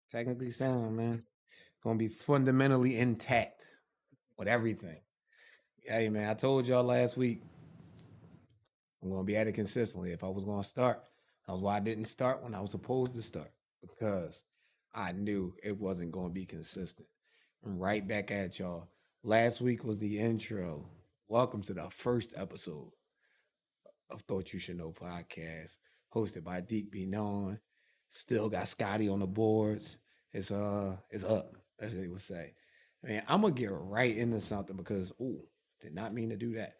Technically sound, man. Gonna be fundamentally intact with everything. Hey, man, I told y'all last week I'm gonna be at it consistently. If I was gonna start, that was why I didn't start when I was supposed to start because I knew it wasn't gonna be consistent. And right back at y'all. Last week was the intro. Welcome to the first episode of Thought You Should Know podcast, hosted by Deeq Be Known. Still got Scotty on the boards. It's up, as they would say. Man, I'm gonna get right into something because did not mean to do that.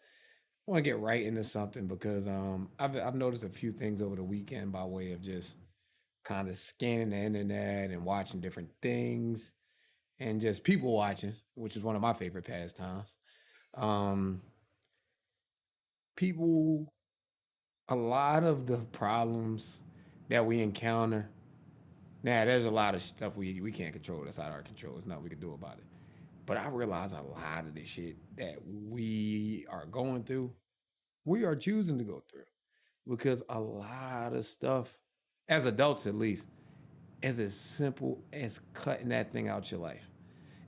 I want to get right into something because I've noticed a few things over the weekend by way of just kind of scanning the internet and watching different things and just people watching, which is one of my favorite pastimes. Um, people, a lot of the problems that we encounter. Now, there's a lot of stuff we can't control. That's out of our control. There's nothing we can do about it. But I realize a lot of the shit that we are going through, we are choosing to go through because a lot of stuff, as adults at least, is as simple as cutting that thing out your life.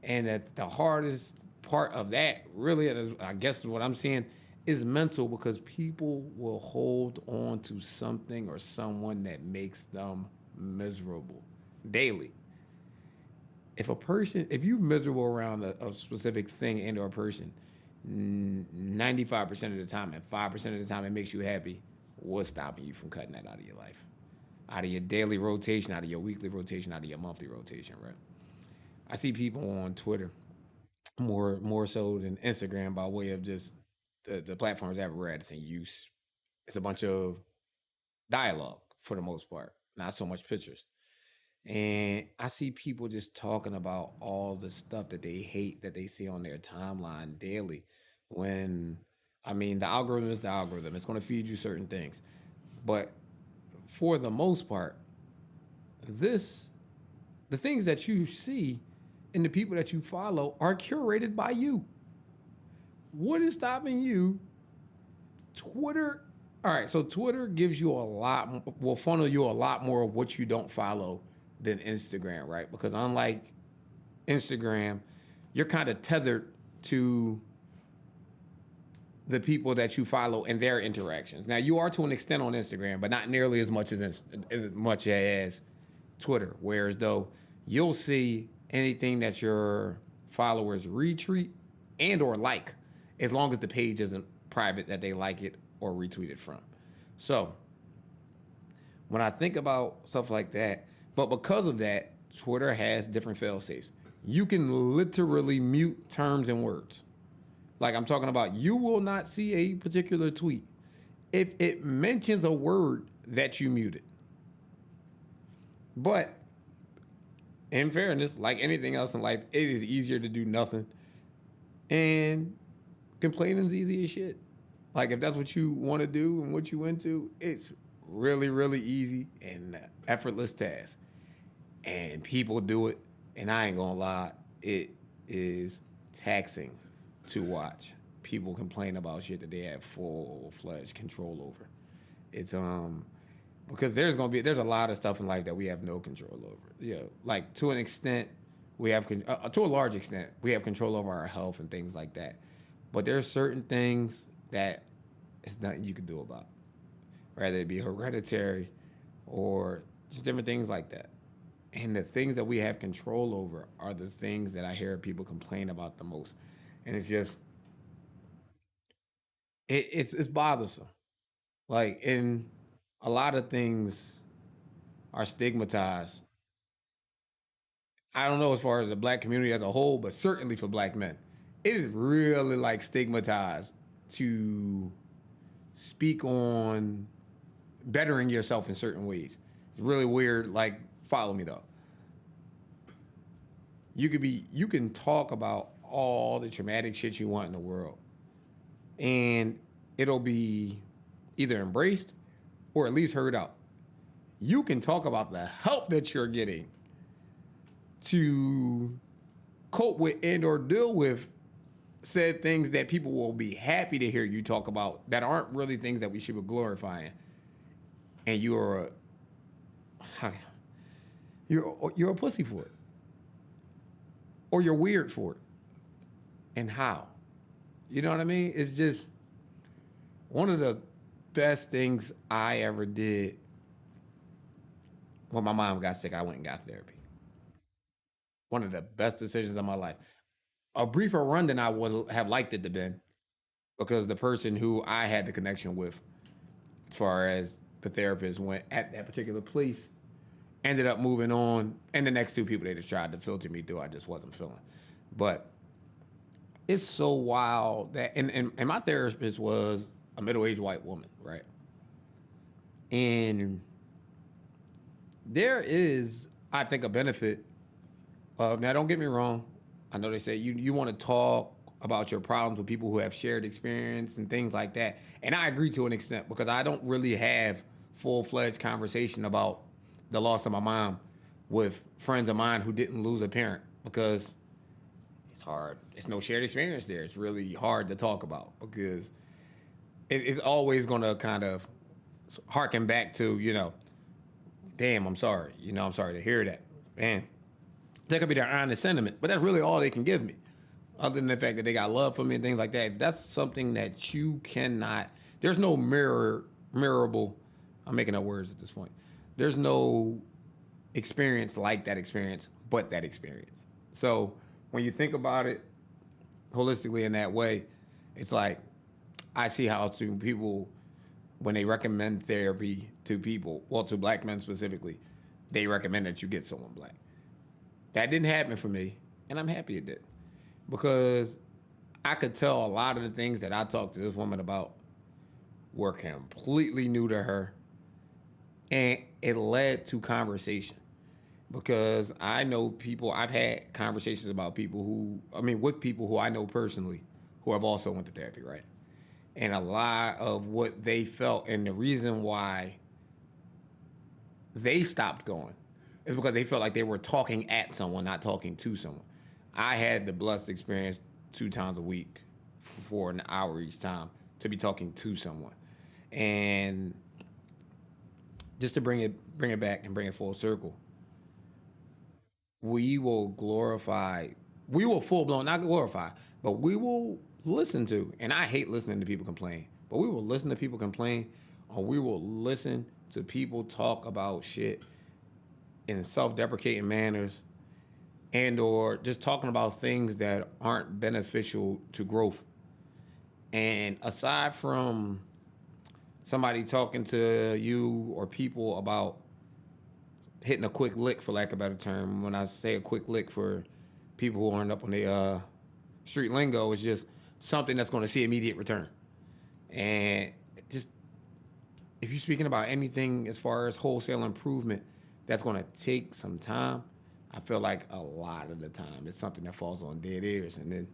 And that the hardest part of that, really, I guess what I'm seeing, is mental because people will hold on to something or someone that makes them miserable daily. If you're miserable around a specific thing and or person, 95% of the time and 5% of the time it makes you happy, what's stopping you from cutting that out of your life? Out of your daily rotation, out of your weekly rotation, out of your monthly rotation, right? I see people on Twitter more so than Instagram by way of just the platforms that we're at in use. It's a bunch of dialogue for the most part, not so much pictures. And I see people just talking about all the stuff that they hate that they see on their timeline daily. When, I mean, the algorithm is the algorithm, it's going to feed you certain things. But for the most part, this, the things that you see and the people that you follow are curated by you. What is stopping you? Twitter. All right, so Twitter gives you a lot, will funnel you a lot more of what you don't follow than Instagram, right? Because unlike Instagram, you're kind of tethered to the people that you follow and their interactions. Now, you are to an extent on Instagram, but not nearly as much as Twitter. Whereas though you'll see anything that your followers retweet and or like, as long as the page isn't private that they like it or retweet it from. So when I think about stuff like that, but because of that, Twitter has different fail safes. You can literally mute terms and words. Like I'm talking about, you will not see a particular tweet if it mentions a word that you muted. But in fairness, like anything else in life, it is easier to do nothing. And complaining's easy as shit. Like if that's what you want to do and what you into, it's really, really easy and effortless task. And people do it, and I ain't gonna lie, it is taxing to watch. People complain about shit that they have full fledged control over. It's because there's a lot of stuff in life that we have no control over. Yeah, like to an extent, we have to a large extent we have control over our health and things like that. But there's certain things that it's nothing you can do about, whether it be hereditary or just different things like that. And the things that we have control over are the things that I hear people complain about the most. And it's just it's bothersome. Like in a lot of things are stigmatized. I don't know as far as the black community as a whole, but certainly for black men. It is really like stigmatized to speak on bettering yourself in certain ways. It's really weird. Like, follow me though. You can talk about all the traumatic shit you want in the world, and it'll be either embraced or at least heard out. You can talk about the help that you're getting to cope with and or deal with said things that people will be happy to hear you talk about that aren't really things that we should be glorifying. And You're a pussy for it, or you're weird for it. And how? You know what I mean? It's just one of the best things I ever did when my mom got sick. I went and got therapy. One of the best decisions of my life. A briefer run than I would have liked it to been because the person who I had the connection with, as far as the therapist went at that particular place, ended up moving on. And the next two people they just tried to filter me through, I just wasn't feeling. But it's so wild that, and my therapist was a middle aged white woman, right? And there is, I think, a benefit of, now don't get me wrong, I know they say you want to talk about your problems with people who have shared experience and things like that. And I agree to an extent because I don't really have full-fledged conversation about the loss of my mom with friends of mine who didn't lose a parent because it's hard. It's no shared experience there. It's really hard to talk about because it's always going to kind of harken back to, damn, I'm sorry. I'm sorry to hear that. Man, that could be their honest sentiment, but that's really all they can give me. Other than the fact that they got love for me and things like that. If that's something that you cannot, there's no mirrorable, I'm making up words at this point. There's no experience like that experience, but that experience. So when you think about it holistically in that way, it's like, I see how to people, when they recommend therapy to people, well, to black men specifically, they recommend that you get someone black. That didn't happen for me, and I'm happy it did. Because I could tell a lot of the things that I talked to this woman about were completely new to her, and it led to conversation. Because I know people, I've had conversations about people with people who I know personally who have also went to therapy, right? And a lot of what they felt and the reason why they stopped going is because they felt like they were talking at someone, not talking to someone. I had the blessed experience 2 times a week for an hour each time to be talking to someone. And just to bring it back and bring it full circle, we will glorify, we will full blown, not glorify, but we will listen to, and I hate listening to people complain, but we will listen to people complain, or we will listen to people talk about shit in self-deprecating manners and or just talking about things that aren't beneficial to growth. And aside from somebody talking to you or people about hitting a quick lick, for lack of a better term, when I say a quick lick for people who aren't up on the street lingo, it's just something that's going to see immediate return. And just, if you're speaking about anything as far as wholesale improvement that's going to take some time, I feel like a lot of the time it's something that falls on dead ears. And then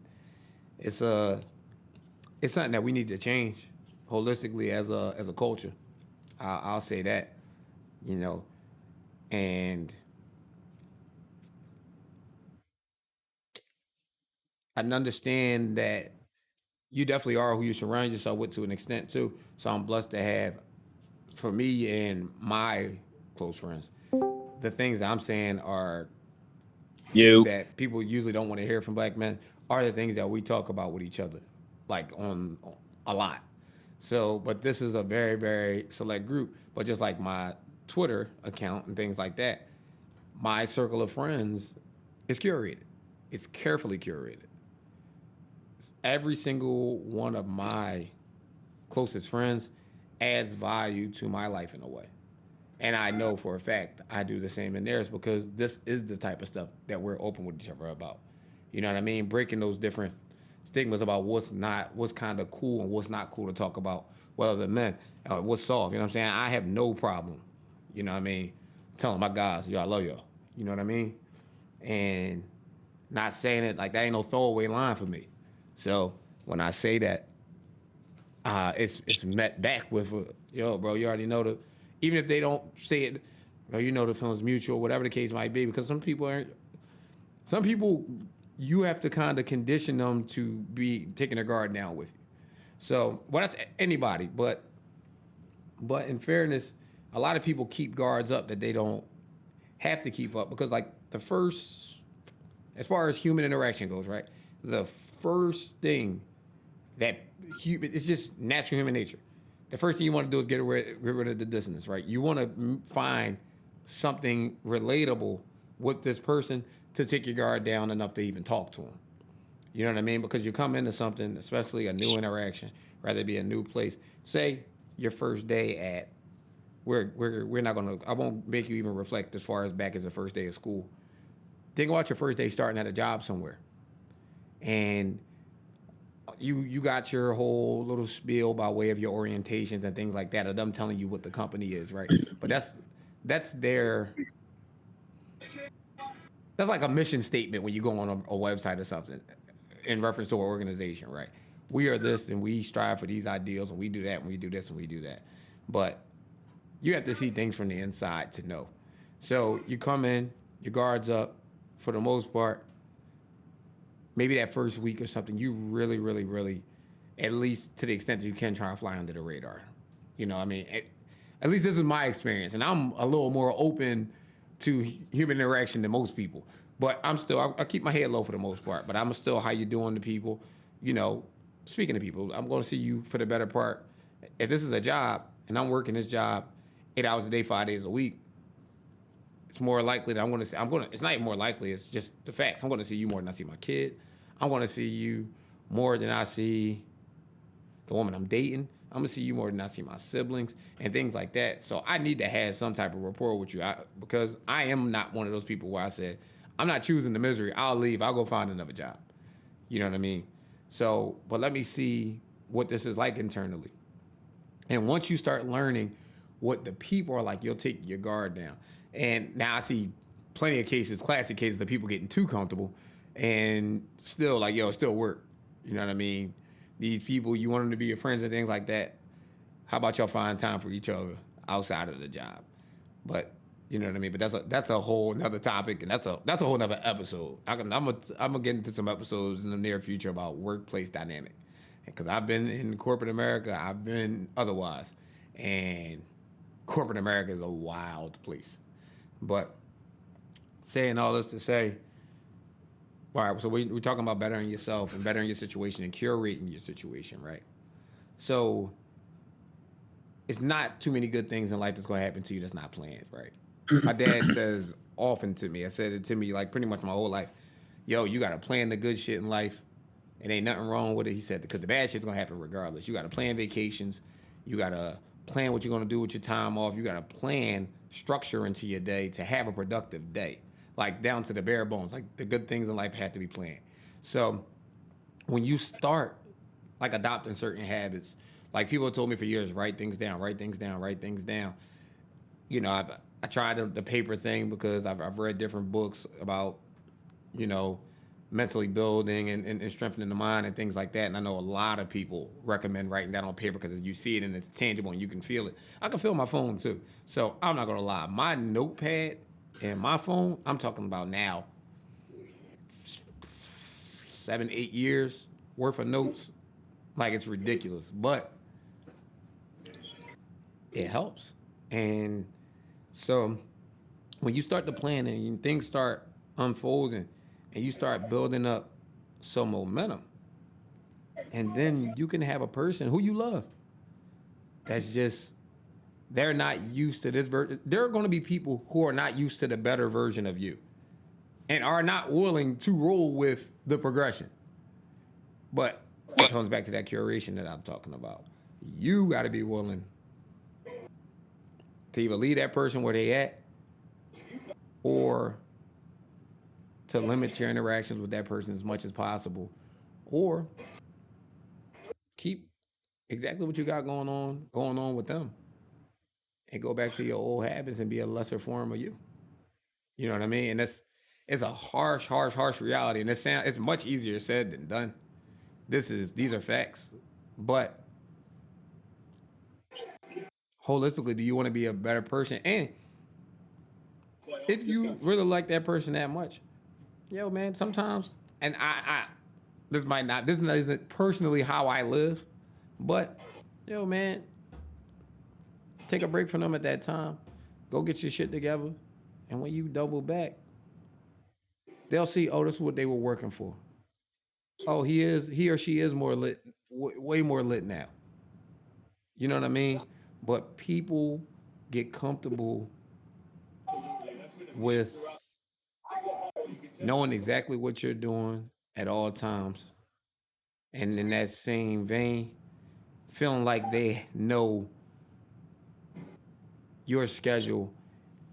it's something that we need to change holistically as a culture. I'll say that, and I understand that you definitely are who you surround yourself with to an extent too. So I'm blessed to have, for me and my close friends, the things that I'm saying are things You. that people usually don't want to hear from black men, are the things that we talk about with each other, like on a lot. So, but this is a very, very select group. But just like my Twitter account and things like that, my circle of friends is curated. It's carefully curated. Every single one of my closest friends adds value to my life in a way. And I know for a fact I do the same in theirs because this is the type of stuff that we're open with each other about. You know what I mean? Breaking those different stigmas about what's kind of cool and what's not cool to talk about, well, as a men, what's soft. You know what I'm saying? I have no problem, you know what I mean, telling my guys, yo, I love y'all. You know what I mean? And not saying it like that ain't no throwaway line for me. So when I say that, it's met back with, yo, bro, you already know even if they don't say it, bro, you know the feeling's mutual, whatever the case might be, because some people, you have to kind of condition them to be taking their guard down with you. So, well, that's anybody, but in fairness, a lot of people keep guards up that they don't have to keep up because like the first, as far as human interaction goes, right? The first thing that it's just natural human nature. The first thing you want to do is get rid of the dissonance, right? You want to find something relatable with this person to take your guard down enough to even talk to them. You know what I mean? Because you come into something, especially a new interaction, rather be a new place. Say your first day at we're not gonna I won't make you even reflect as far as back as the first day of school. Think about your first day starting at a job somewhere. And you got your whole little spiel by way of your orientations and things like that, of them telling you what the company is, right? But that's their that's like a mission statement when you go on a website or something in reference to an organization, right? We are this and we strive for these ideals and we do that and we do this and we do that. But you have to see things from the inside to know. So you come in, your guard's up, for the most part. Maybe that first week or something, you really, really, really, at least to the extent that you can, try to fly under the radar. You know, I mean, at least this is my experience, and I'm a little more open to human interaction than most people. But I'm still, I keep my head low for the most part. But I'm still how you doing to people. You know, speaking to people, I'm going to see you for the better part. If this is a job and I'm working this job 8 hours a day, 5 days a week, it's more likely that it's not even more likely, it's just the facts. I'm going to see you more than I see my kid. I'm going to see you more than I see the woman I'm dating. I'm going to see you more than I see my siblings and things like that. So I need to have some type of rapport with you because I am not one of those people where I said, I'm not choosing the misery. I'll leave. I'll go find another job. You know what I mean? So, but let me see what this is like internally. And once you start learning what the people are like, you'll take your guard down. And now I see plenty of cases, classic cases of people getting too comfortable and still like, yo, it still work. You know what I mean? These people, you want them to be your friends and things like that. How about y'all find time for each other outside of the job? But you know what I mean? But that's a whole nother topic, and that's a whole nother episode. I'm gonna get into some episodes in the near future about workplace dynamic, because I've been in corporate America, I've been otherwise, and corporate America is a wild place. But saying all this to say, all right, so we're talking about bettering yourself and bettering your situation and curating your situation, right? So it's not too many good things in life that's going to happen to you that's not planned, right? My dad says often to me, I said it to me like pretty much my whole life, yo, you got to plan the good shit in life. It ain't nothing wrong with it. He said, because the bad shit's going to happen regardless. You got to plan vacations. You got to plan what you're going to do with your time off. You got to plan structure into your day to have a productive day, like down to the bare bones. Like the good things in life have to be planned. So when you start like adopting certain habits, like people have told me for years, write things down, write things down, write things down. You know, I tried the paper thing because I've read different books about, you know, mentally building and strengthening the mind and things like that. And I know a lot of people recommend writing that on paper because you see it and it's tangible and you can feel it. I can feel my phone too. So I'm not going to lie. My notepad and my phone, I'm talking about now, 7, 8 years worth of notes. Like it's ridiculous, but it helps. And so when you start to plan and things start unfolding and you start building up some momentum, and then you can have a person who you love that's just, they're not used to this version. There are going to be people who are not used to the better version of you and are not willing to roll with the progression. But it comes back to that curation that I'm talking about. You got to be willing to either leave that person where they at or to limit your interactions with that person as much as possible, or keep exactly what you got going on with them and go back to your old habits and be a lesser form of you. You know what I mean? And it's a harsh reality. And it's much easier said than done. These are facts. But holistically, do you want to be a better person? And if you really like that person that much, yo, man, sometimes, and this isn't personally how I live, but yo, man, take a break from them at that time. Go get your shit together And when you double back, they'll see, oh, this is what they were working for. Oh, he or she is more lit, way more lit now. You know what I mean? But people get comfortable with knowing exactly what you're doing at all times. And in that same vein, feeling like they know your schedule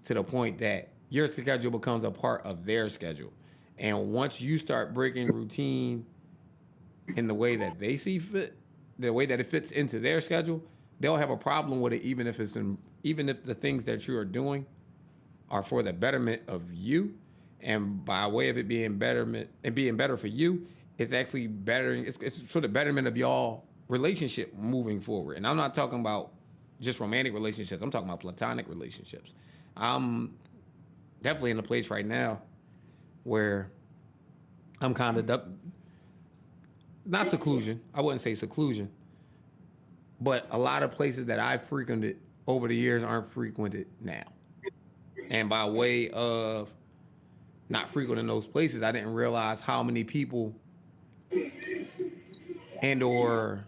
to the point that your schedule becomes a part of their schedule. And once you start breaking routine in the way that they see fit, the way that it fits into their schedule, they'll have a problem with it even if the things that you are doing are for the betterment of you, and by way of it being betterment and being better for you, it's actually bettering. It's for the betterment of y'all relationship moving forward. And I'm not talking about just romantic relationships. I'm talking about platonic relationships. I'm definitely in a place right now where I'm kind of not seclusion. I wouldn't say seclusion, but a lot of places that I frequented over the years aren't frequented now. And by way of not frequenting those places, I didn't realize how many people and or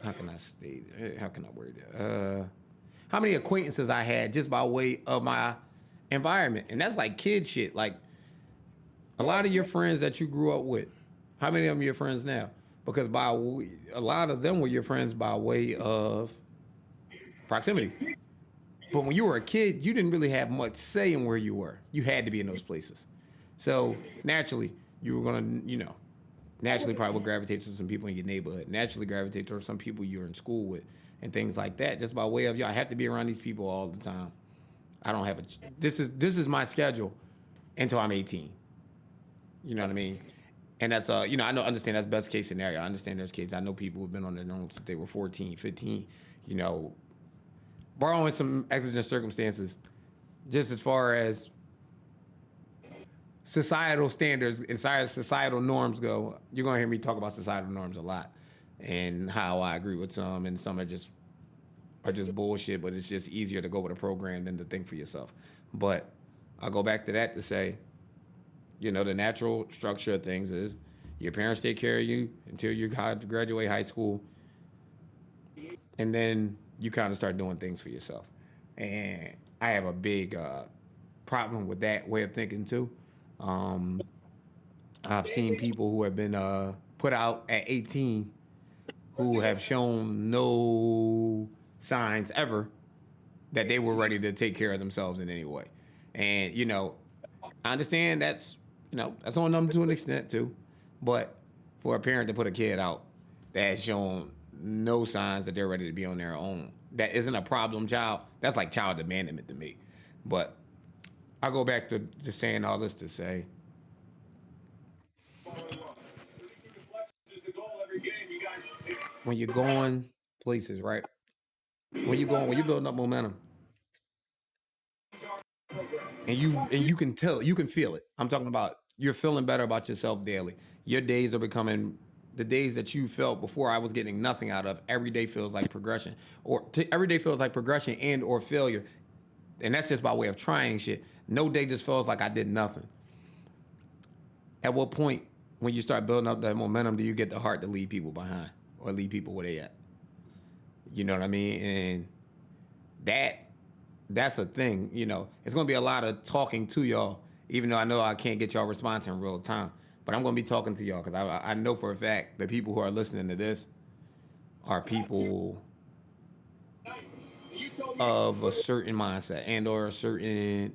how can I state how can I word it? How many acquaintances I had just by way of my environment. And that's like kid shit. Like a lot of your friends that you grew up with, how many of them are your friends now? Because a lot of them were your friends by way of proximity. But when you were a kid, you didn't really have much say in where you were. You had to be in those places. So naturally, you were gonna, naturally probably would gravitate to some people in your neighborhood. Naturally gravitate to some people you're in school with and things like that. Just by way of, I have to be around these people all the time. I don't have a. This is my schedule until I'm 18. You know what I mean? And that's understand that's best case scenario. I understand there's kids. I know people who've been on their own since they were 14, 15. Borrowing some exigent circumstances, just as far as societal standards and societal norms go. You're gonna hear me talk about societal norms a lot, and how I agree with some, and some are just bullshit. But it's just easier to go with a program than to think for yourself. But I'll go back to that to say, the natural structure of things is your parents take care of you until you graduate high school, and then you kind of start doing things for yourself. And I have a big problem with that way of thinking too. Um, I've seen people who have been put out at 18 who have shown no signs ever that they were ready to take care of themselves in any way. And I understand that's on them to an extent too, but for a parent to put a kid out that has shown no signs that they're ready to be on their own, that isn't a problem child. That's like child abandonment to me. But I go back to just saying all this to say, when you're going places, right? When you're building up momentum, and you can tell, you can feel it. I'm talking about you're feeling better about yourself daily. Your days are becoming the days that you felt before I was getting nothing out of. Every day feels like progression, every day feels like progression and or failure, and that's just by way of trying shit. No day just feels like I did nothing. At what point, when you start building up that momentum, do you get the heart to leave people behind or leave people where they at? You know what I mean? And that that's a thing. It's gonna be a lot of talking to y'all, even though I know I can't get y'all response in real time. But I'm gonna be talking to y'all because I know for a fact the people who are listening to this are people of a certain mindset and or a certain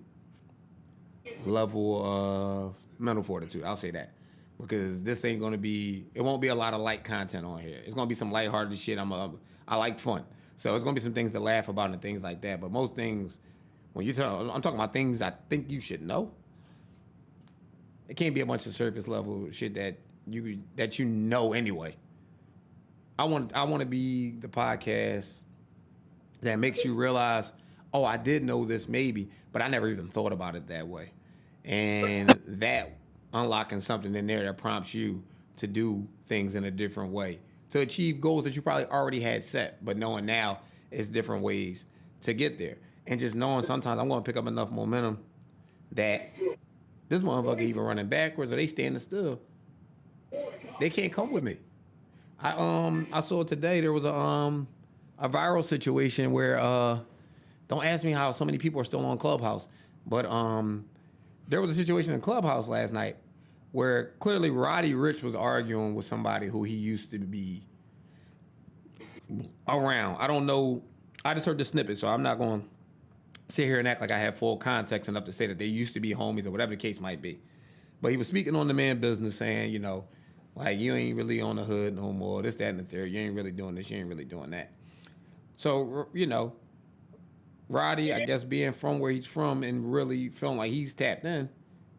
level of mental fortitude. I'll say that. Because this ain't gonna be, it won't be a lot of light content on here. It's gonna be some lighthearted shit. I like fun, so it's gonna be some things to laugh about and things like that. But most things, I'm talking about things I think you should know. It can't be a bunch of surface level shit that you know anyway. I want to be the podcast that makes you realize, oh, I did know this maybe, but I never even thought about it that way. And that unlocking something in there that prompts you to do things in a different way, to achieve goals that you probably already had set, but knowing now is different ways to get there. and just knowing sometimes I'm going to pick up enough momentum that this motherfucker even running backwards or they standing still, they can't come with me. I saw today there was a viral situation where don't ask me how so many people are still on Clubhouse, but there was a situation in Clubhouse last night where clearly Roddy Rich was arguing with somebody who he used to be around. I don't know. I just heard the snippet, so I'm not going to sit here and act like I have full context enough to say that they used to be homies or whatever the case might be. But he was speaking on the man business, saying, like you ain't really on the hood no more. This, that, and the third. You ain't really doing this. You ain't really doing that. So Roddy, I guess being from where he's from and really feeling like he's tapped in,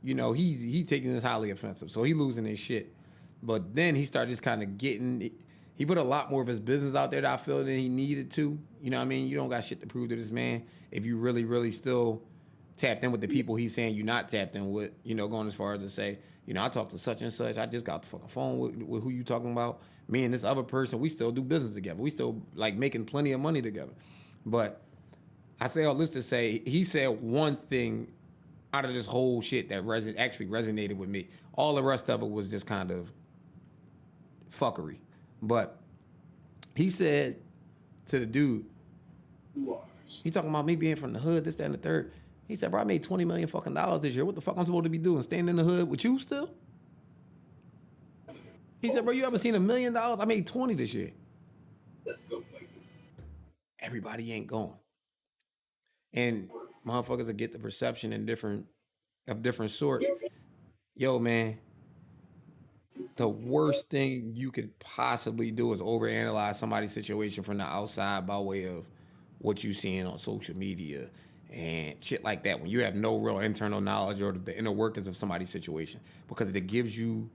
he's taking this highly offensive. So he losing his shit. But then he started just kind of getting. He put a lot more of his business out there that I feel than he needed to. You know what I mean? You don't got shit to prove to this man if you really, really still tapped in with the people he's saying you're not tapped in with. Going as far as to say, I talked to such and such. I just got the fucking phone with who you talking about. Me and this other person, we still do business together. We still like making plenty of money together. But I say all this to say he said one thing out of this whole shit that actually resonated with me. All the rest of it was just kind of fuckery. But he said to the dude, he talking about me being from the hood, this, that, and the third. He said, bro, I made $20 million fucking dollars this year. What the fuck I'm supposed to be doing? Staying in the hood with you still? He said, bro, you ever seen $1 million? I made 20 this year. Let's go places. Everybody ain't going. And motherfuckers will get the perception in different sorts. Yo, man, the worst thing you could possibly do is overanalyze somebody's situation from the outside by way of what you seeing on social media and shit like that when you have no real internal knowledge or the inner workings of somebody's situation, because it gives you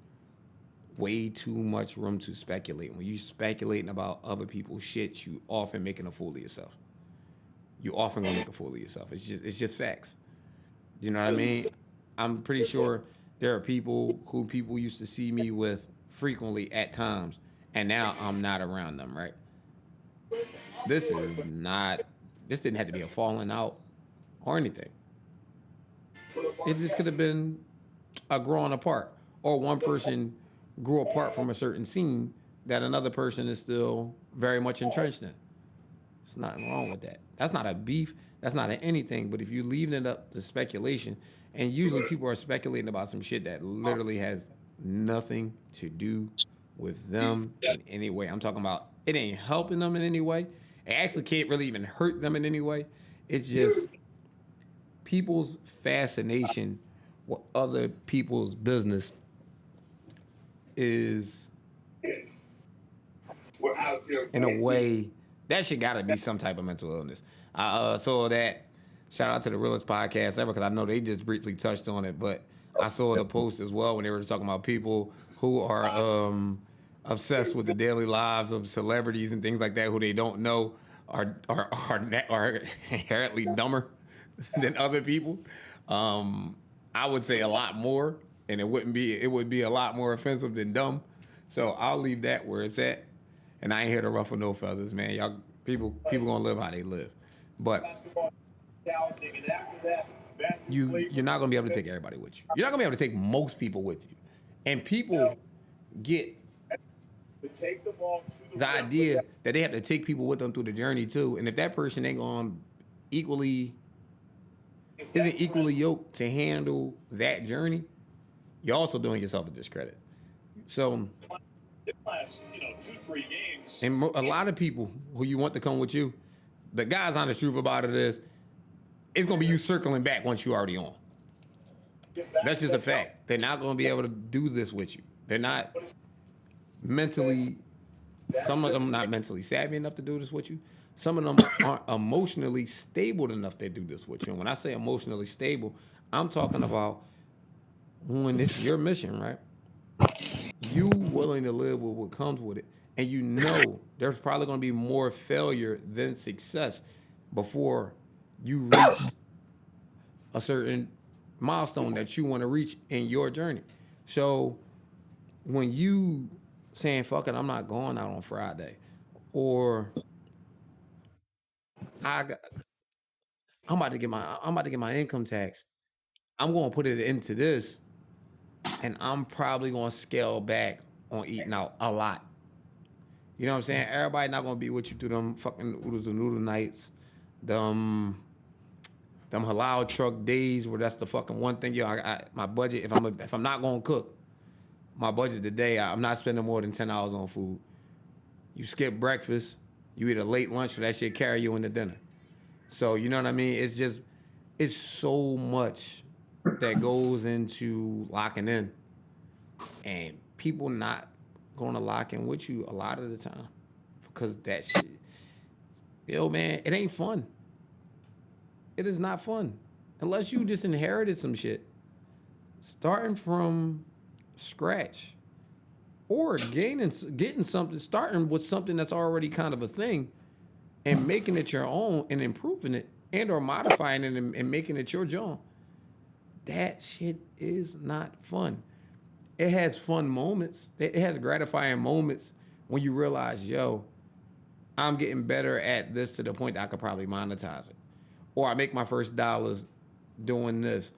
way too much room to speculate. When you speculating about other people's shit, you often making a fool of yourself. You often gonna make a fool of yourself. It's just facts. You know what I mean? I'm pretty sure there are people who people used to see me with frequently at times, and now I'm not around them, right? This is not, this didn't have to be a falling out or anything. It just could have been a growing apart, or one person grew apart from a certain scene that another person is still very much entrenched in. There's nothing wrong with that. That's not a beef. That's not an anything. But if you leave it up to speculation, and usually people are speculating about some shit that literally has nothing to do with them in any way. I'm talking about it ain't helping them in any way. It actually can't really even hurt them in any way. It's just people's fascination with other people's business is in a way that shit gotta be some type of mental illness. I saw that. Shout out to the realest podcast ever, because I know they just briefly touched on it, but I saw the post as well when they were talking about people who are obsessed with the daily lives of celebrities and things like that, who they don't know are inherently dumber than other people. I would say a lot more, and it would be a lot more offensive than dumb. So I'll leave that where it's at. And I ain't here to ruffle no feathers, man. Y'all people gonna live how they live. But you're not gonna be able to take everybody with you. You're not gonna be able to take most people with you. And people get the idea that they have to take people with them through the journey too. And if that person ain't going equally isn't equally yoked to handle that journey, you're also doing yourself a discredit. So, and a lot of people who you want to come with you, the guy's honest truth about it is, it's gonna be you circling back once you're already on. That's just a fact. They're not gonna be able to do this with you. They're not mentally, some of them not mentally savvy enough to do this with you. Some of them aren't emotionally stable enough to do this with you. And when I say emotionally stable, I'm talking about when it's your mission, right? You willing to live with what comes with it. And you know there's probably going to be more failure than success before you reach a certain milestone that you want to reach in your journey. So when you saying, fuck it, I'm not going out on Friday, or I got, I'm about to get my income tax. I'm going to put it into this, and I'm probably going to scale back on eating out a lot. You know what I'm saying? Everybody not going to be with you through them fucking oodles and noodle nights, them them halal truck days where that's the fucking one thing. Yo, my budget, if I'm not going to cook, my budget today, I'm not spending more than $10 on food. You skip breakfast, you eat a late lunch, so that shit carry you into dinner. So you know what I mean? It's so much that goes into locking in, and people not going to lock in with you a lot of the time because that shit, yo man, it ain't fun. It is not fun unless you just inherited some shit, starting from scratch or getting something, starting with something that's already kind of a thing and making it your own and improving it and or modifying it and making it your job. That shit is not fun. It has fun moments. It has gratifying moments when you realize, yo, I'm getting better at this to the point that I could probably monetize it. Or I make my first dollars doing this.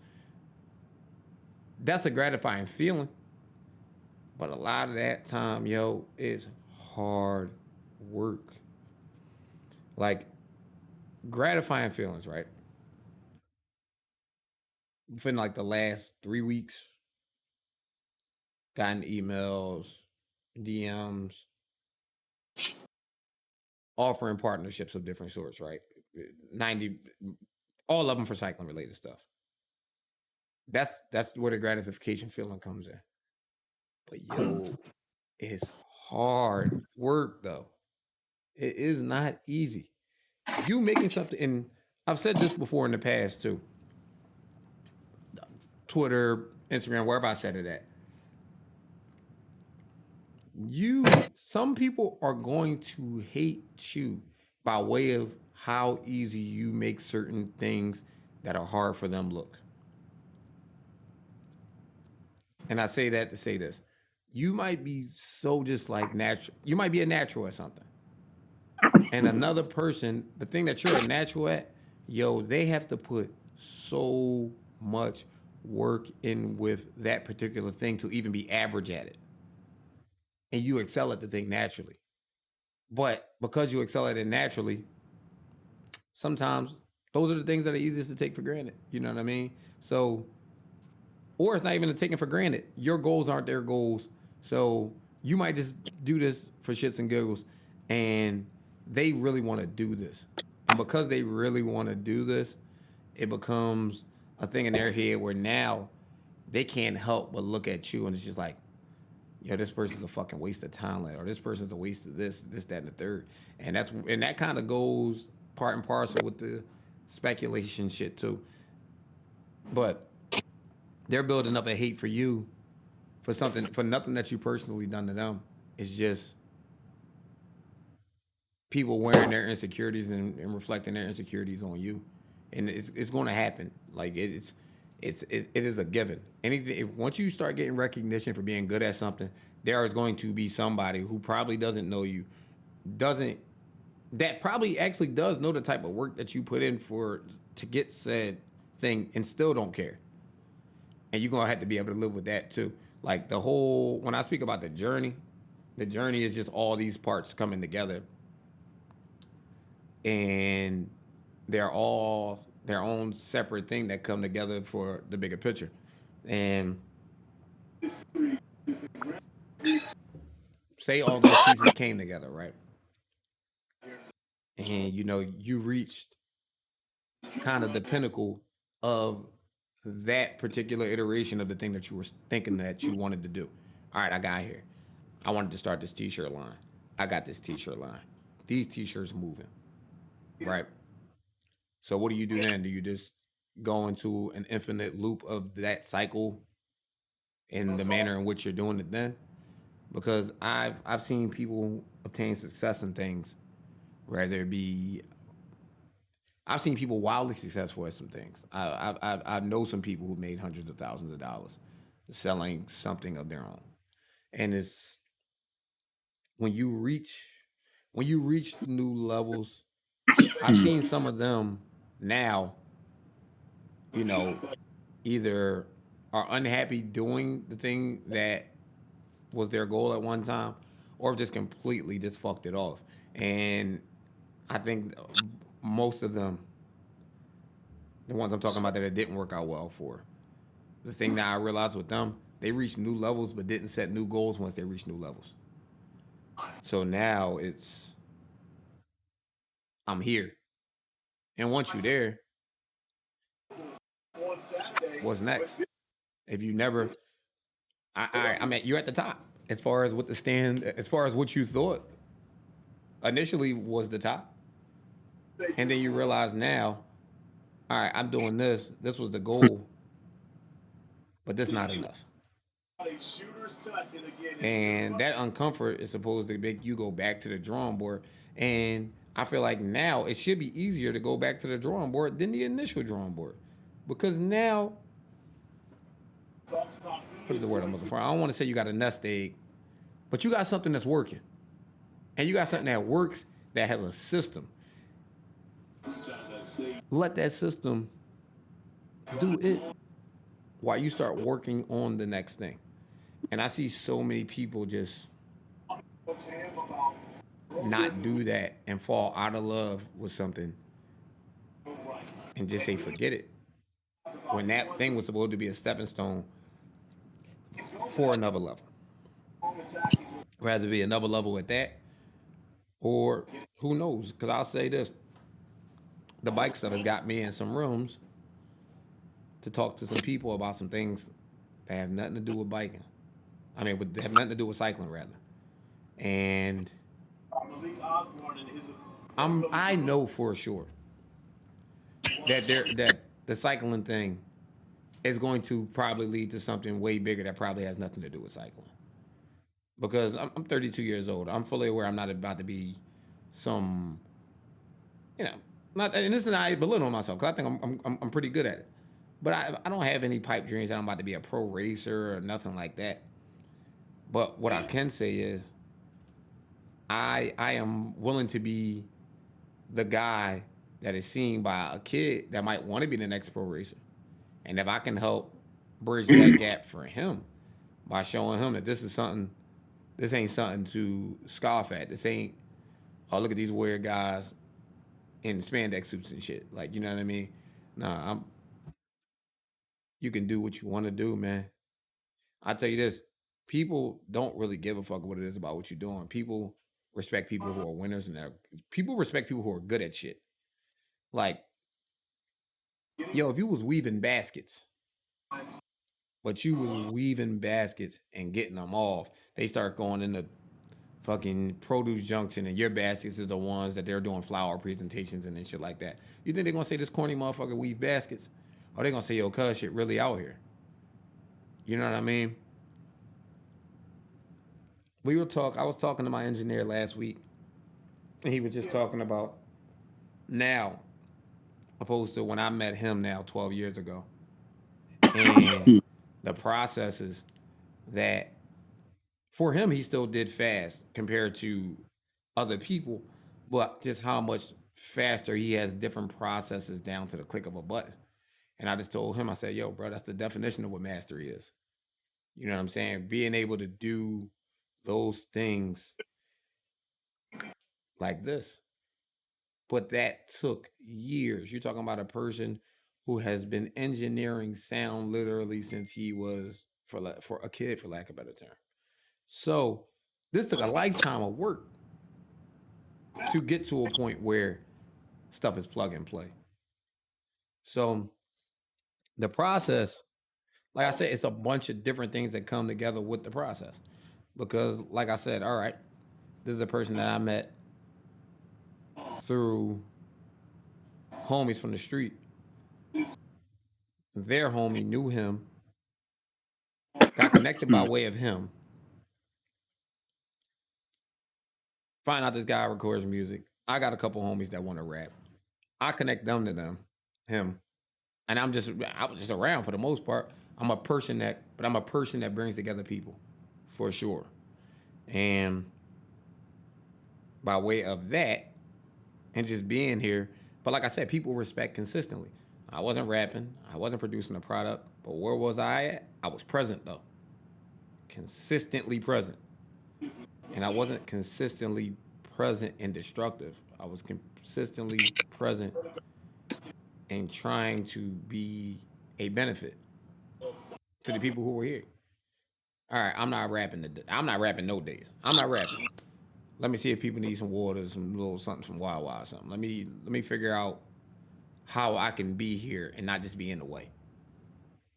That's a gratifying feeling. But a lot of that time, yo, is hard work. Like gratifying feelings, right? Within like the last 3 weeks, gotten emails, DMs, offering partnerships of different sorts, right? 90, all of them for cycling related stuff. That's where the gratification feeling comes in. But yo, it's hard work though. It is not easy. You making something, and I've said this before in the past too. Twitter, Instagram, wherever I said it at. Some people are going to hate you by way of how easy you make certain things that are hard for them look. And I say that to say this. You might be so just like natural. You might be a natural at something. And another person, the thing that you're a natural at, yo, they have to put so much work in with that particular thing to even be average at it. And you excel at the thing naturally. But because you excel at it naturally, sometimes those are the things that are easiest to take for granted. You know what I mean? So, or it's not even taken for granted. Your goals aren't their goals. So you might just do this for shits and giggles, and they really want to do this. And because they really want to do this, it becomes a thing in their head where now they can't help but look at you and it's just like, yo, this person's a fucking waste of talent, or this person's a waste of this, that, and the third. And that kind of goes part and parcel with the speculation shit too. But they're building up a hate for you for nothing that you personally done to them. It's just people wearing their insecurities and reflecting their insecurities on you, and it's going to happen. Like it is a given. Anything if once you start getting recognition for being good at something, there is going to be somebody who probably doesn't know you, doesn't that probably actually does know the type of work that you put in for to get said thing and still don't care. And you're gonna have to be able to live with that too. Like the whole when I speak about the journey is just all these parts coming together, and they're all their own separate thing that come together for the bigger picture. And say all those pieces came together, right? And you reached kind of the pinnacle of that particular iteration of the thing that you were thinking that you wanted to do. All right, I got here. I wanted to start this t-shirt line. I got this t-shirt line. These t-shirts moving, right? So what do you do then? Do you just go into an infinite loop of that cycle in the manner in which you're doing it then? Because I've seen people obtain success in things, whether it be I've seen people wildly successful at some things. I know some people who made hundreds of thousands of dollars selling something of their own, and it's when you reach when you reach new levels. I've seen some of them now. you know, either are unhappy doing the thing that was their goal at one time, or just completely just fucked it off. And I think most of them, the ones I'm talking about that it didn't work out well for, the thing that I realized with them, they reached new levels but didn't set new goals once they reached new levels. So now it's I'm here. And once you're there, what's next? If you never I mean you're at the top as far as what the stand as far as what you thought initially was the top. And then you realize now, all right, I'm doing this. This was the goal, but this not enough. And that uncomfort is supposed to make you go back to the drawing board. And I feel like now it should be easier to go back to the drawing board than the initial drawing board. Because now, what is the word I'm looking for? I don't want to say you got a nest egg, but you got something that's working. And you got something that works that has a system. Let that system do it while you start working on the next thing. And I see so many people just not do that and fall out of love with something and just say forget it when that thing was supposed to be a stepping stone for another level. Rather be another level at that, or who knows? Because I'll say this: the bike stuff has got me in some rooms to talk to some people about some things that have nothing to do with biking. I mean, have nothing to do with cycling rather. And I know for sure that the cycling thing is going to probably lead to something way bigger that probably has nothing to do with cycling. Because I'm 32 years old. I'm fully aware I'm not about to be some, you know, not, and this is not belittling myself because I think I'm pretty good at it. But I don't have any pipe dreams that I'm about to be a pro racer or nothing like that. But what I can say is I am willing to be the guy that is seen by a kid that might want to be the next pro racer. And if I can help bridge that gap for him by showing him that this ain't something to scoff at. This ain't, oh, look at these weird guys in spandex suits and shit. Like, you know what I mean? Nah, you can do what you want to do, man. I tell you this, people don't really give a fuck what it is about what you're doing. People respect people who are winners and people respect people who are good at shit. Like, yo, if you was weaving baskets, but you was weaving baskets and getting them off, they start going in the fucking produce junction and your baskets is the ones that they're doing flower presentations and shit like that. You think they're gonna say this corny motherfucker weave baskets? Or they gonna say, yo, cuz shit really out here? You know what I mean? I was talking to my engineer last week, and he was just talking about now, opposed to when I met him now 12 years ago. And the processes that for him he still did fast compared to other people, but just how much faster he has different processes down to the click of a button. And I just told him, I said, yo, bro, that's the definition of what mastery is. You know what I'm saying? Being able to do those things like this. But that took years. You're talking about a person who has been engineering sound literally since he was for a kid, for lack of a better term. So this took a lifetime of work to get to a point where stuff is plug and play. So the process, like I said, it's a bunch of different things that come together with the process. Because, like I said, all right, this is a person that I met through homies from the street. Their homie knew him, got connected by way of him. Find out this guy records music. I got a couple homies that want to rap. I connect him, and I was just around for the most part. I'm a person that brings together people, for sure. And by way of that, and just being here, but like I said, people respect consistently. I wasn't rapping. I wasn't producing a product. But where was I at? I was present though. Consistently present. And I wasn't consistently present and destructive. I was consistently present and trying to be a benefit to the people who were here. All right, I'm not rapping. I'm not rapping no days. I'm not rapping. Let me see if people need some water, some little something, some Wawa or something. Let me figure out how I can be here and not just be in the way.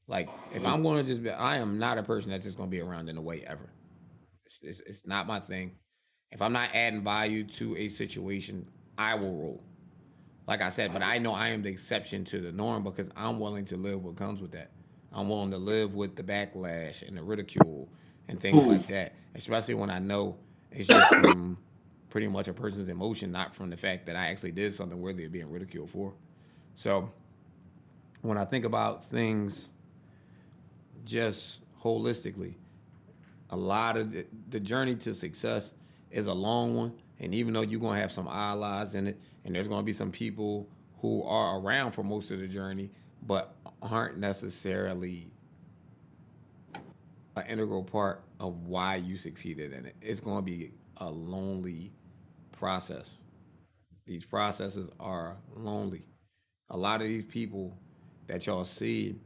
Like if I'm going to just be, I am not a person that's just going to be around in the way ever. It's not my thing. If I'm not adding value to a situation, I will roll. Like I said, but I know I am the exception to the norm because I'm willing to live what comes with that. I'm willing to live with the backlash and the ridicule and things like that, especially when I know it's just from pretty much a person's emotion, not from the fact that I actually did something worthy of being ridiculed for. So when I think about things just holistically, a lot of the journey to success is a long one. And even though you're going to have some allies in it, and there's going to be some people who are around for most of the journey, but aren't necessarily an integral part of why you succeeded in it. It's going to be a lonely process. These processes are lonely. A lot of these people that y'all see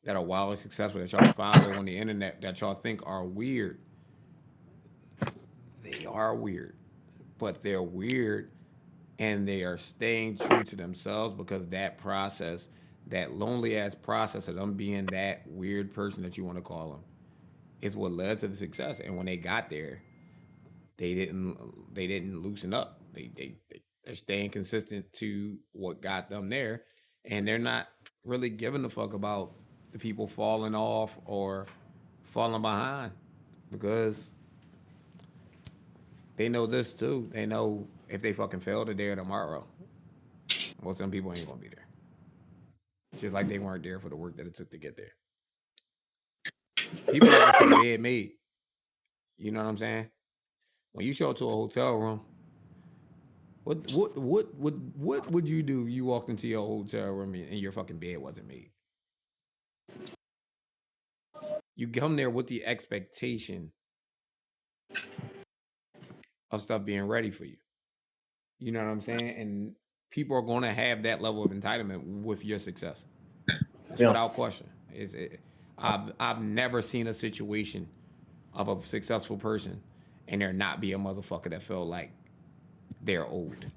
that are wildly successful, that y'all follow on the internet, that y'all think are weird, they are weird. But they're weird and they are staying true to themselves because that process, that lonely ass process of them being that weird person that you want to call them, is what led to the success. And when they got there, they didn't loosen up. They're staying consistent to what got them there, and they're not really giving a fuck about the people falling off or falling behind because they know this too. They know if they fucking fail today or tomorrow, most of them people ain't gonna be there. Just like they weren't there for the work that it took to get there. People like to say bed made. You know what I'm saying? When you show up to a hotel room, what would you do if you walked into your hotel room and your fucking bed wasn't made? You come there with the expectation of stuff being ready for you. You know what I'm saying? And people are going to have that level of entitlement with your success. It's Yeah. without question. I've never seen a situation of a successful person and there not be a motherfucker that felt like they're old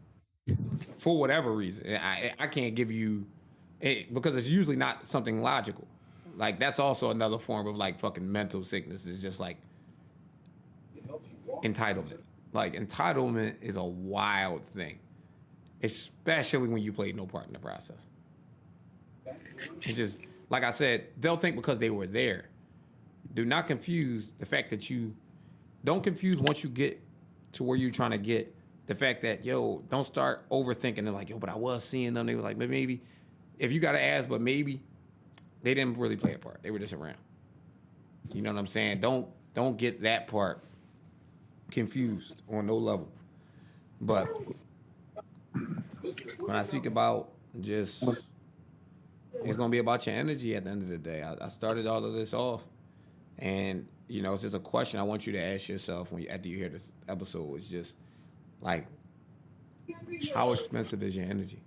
for whatever reason. I can't give you it because it's usually not something logical. Like that's also another form of like fucking mental sickness. It's just like entitlement. Like entitlement is a wild thing, especially when you played no part in the process. It's just like I said, they'll think because they were there. Do not confuse the fact that you don't confuse once you get to where you're trying to get the fact that yo, don't start overthinking and like yo, but I was seeing them. They were like, but maybe if you gotta ask, but maybe they didn't really play a part. They were just around. You know what I'm saying? Don't get that part confused on no level. But when I speak about just it's gonna be about your energy at the end of the day. I started all of this off, and it's just a question I want you to ask yourself after you hear this episode. It's just like, how expensive is your energy,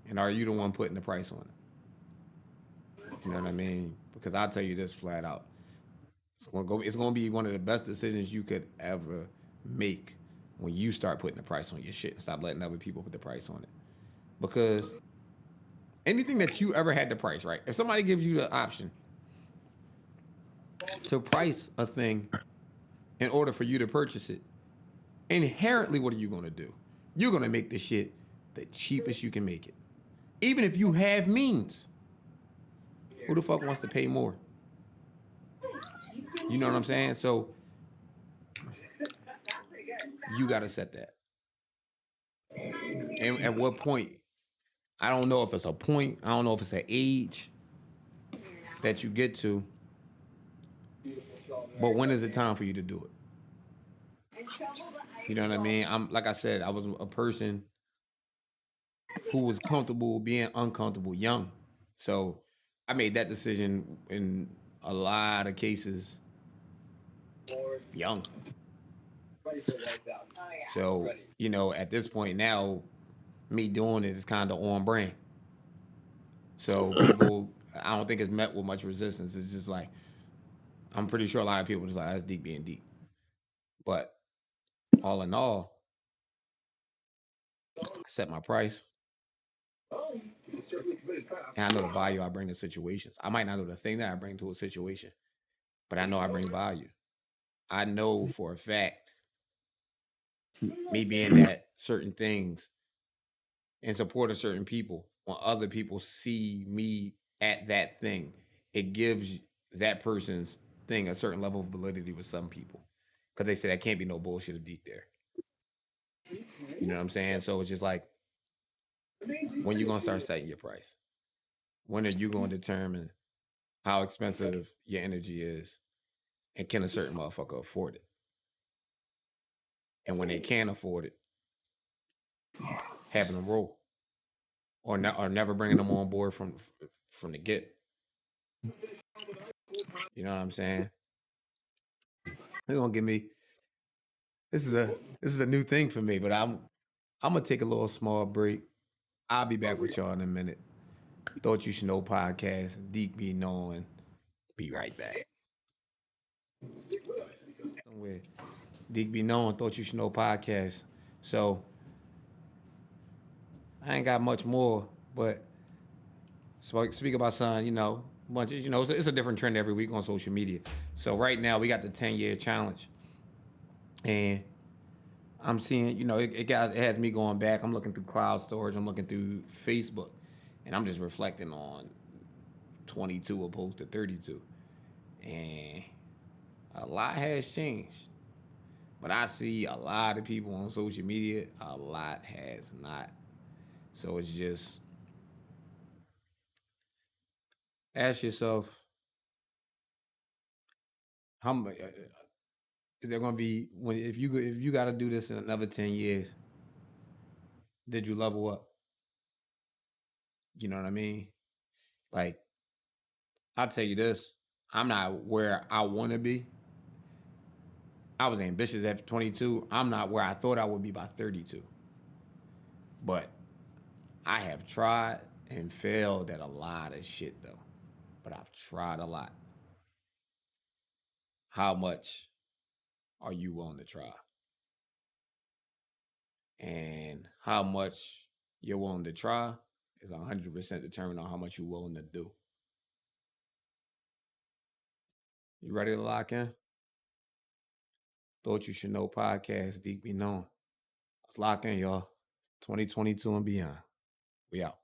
and are you the one putting the price on it? You know what I mean? Because I'll tell you this flat out: it's gonna be one of the best decisions you could ever make when you start putting the price on your shit and stop letting other people put the price on it. Because anything that you ever had to price, right? If somebody gives you the option to price a thing in order for you to purchase it, inherently, what are you gonna do? You're gonna make the shit the cheapest you can make it. Even if you have means. Who the fuck wants to pay more? You know what I'm saying? So you gotta set that. And at what point? I don't know if it's a point, I don't know if it's an age that you get to, but when is it time for you to do it? You know what I mean? I'm like I said, I was a person who was comfortable being uncomfortable young. So I made that decision in a lot of cases young. So, at this point now, me doing it is kind of on brand. So people, I don't think it's met with much resistance. It's just like, I'm pretty sure a lot of people just like, that's Deeq being Deeq. But all in all, I set my price and I know the value I bring to situations. I might not know the thing that I bring to a situation, but I know I bring value. I know for a fact, me being that certain things in support of certain people, when other people see me at that thing, it gives that person's thing a certain level of validity with some people. Because they say that can't be no bullshit of Deep there. You know what I'm saying? So it's just like, when you gonna start setting your price? When are you gonna determine how expensive your energy is, and can a certain motherfucker afford it? And when they can't afford it, having them roll, or never bringing them on board from the get. You know what I'm saying? They're gonna give me this is a new thing for me, but I'm gonna take a little small break. I'll be back with y'all in a minute. Thought You Should Know podcast. Deep be knowing. Be right back. Somewhere. Deep be knowing. Thought You Should Know podcast. So I ain't got much more, but speak about something, bunch of, it's a different trend every week on social media. So right now we got the 10-year challenge, and I'm seeing, it has me going back. I'm looking through cloud storage. I'm looking through Facebook, and I'm just reflecting on 22 opposed to 32, and a lot has changed. But I see a lot of people on social media. A lot has not. So it's just ask yourself, how much is there going to be when if you got to do this in another 10 years? Did you level up? You know what I mean? Like, I'll tell you this: I'm not where I want to be. I was ambitious at 22. I'm not where I thought I would be by 32. But I have tried and failed at a lot of shit though. But I've tried a lot. How much are you willing to try? And how much you're willing to try is 100% determined on how much you're willing to do. You ready to lock in? Thought You Should Know podcast, Deep Be Known. Let's lock in, y'all. 2022 and beyond. We out.